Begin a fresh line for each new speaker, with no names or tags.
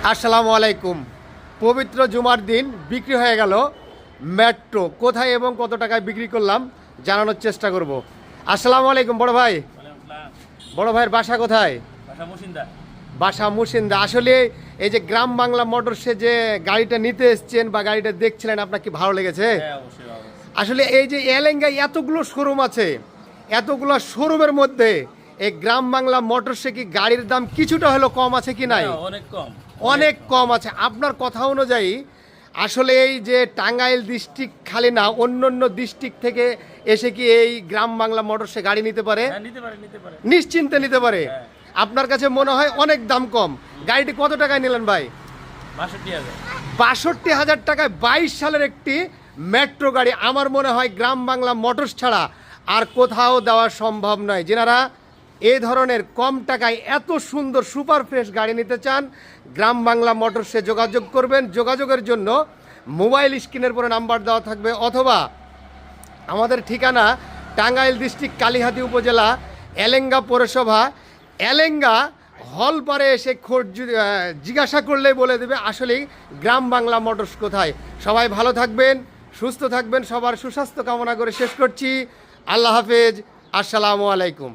আসসালামু আলাইকুম। পবিত্র জুমার দিন বিক্রি হয়ে গেল মেট্রো। কোথায় এবং কত টাকায় বিক্রি করলাম জানানোর চেষ্টা করব। আসসালামু আলাইকুম বড় ভাই। বড় ভাইয়ের বাসা কোথায়? বাসা মুর্শিদা। আসলে এই যে গ্রাম বাংলা মোটরসে যে গাড়িটা নিতে এসছেন বা গাড়িটা দেখছিলেন, আপনার কি ভালো লেগেছে? আসলে এই যে এলেঙ্গায় এতগুলো শোরুম আছে, এতগুলো শোরুমের মধ্যে এই গ্রাম বাংলা মোটরসে কি গাড়ির দাম কিছুটা হলো কম আছে কি নাই?
অনেক কম,
অনেক কম আছে। আপনার কথা অনুযায়ী আসলে এই যে টাঙ্গাইল ডিস্ট্রিক্ট খালি না, অন্য অন্য ডিস্ট্রিক্ট থেকে এসে কি এই গ্রাম বাংলা মোটরসে গাড়ি নিতে পারে?
নিতে পারে।
নিশ্চিন্তে নিতে পারে। আপনার কাছে মনে হয় অনেক দাম কম। গাড়িটি কত টাকায় নিলেন ভাই?
62,000
টাকায় 22 সালের একটি মেট্রো গাড়ি। আমার মনে হয় গ্রাম বাংলা মোটরস ছাড়া আর কোথাও দেওয়া সম্ভব নয়। যেনারা এই ধরনের কম টাকায় এত সুন্দর সুপার ফ্রেশ গাড়ি নিতে চান, গ্রাম বাংলা মোটরসে যোগাযোগ করবেন। যোগাযোগের জন্য মোবাইল স্ক্রিনের পরে নাম্বার দেওয়া থাকবে, অথবা আমাদের ঠিকানা টাঙ্গাইল ডিস্ট্রিক্ট কালিহাতী উপজেলা এলেঙ্গা পৌরসভা এলেঙ্গা হলপারে এসে জিজ্ঞাসা করলেই বলে দেবে আসলেই গ্রাম বাংলা মোটরস কোথায়। সবাই ভালো থাকবেন, সুস্থ থাকবেন, সবার সুস্বাস্থ্য কামনা করে শেষ করছি। আল্লাহ হাফেজ, আসসালামু আলাইকুম।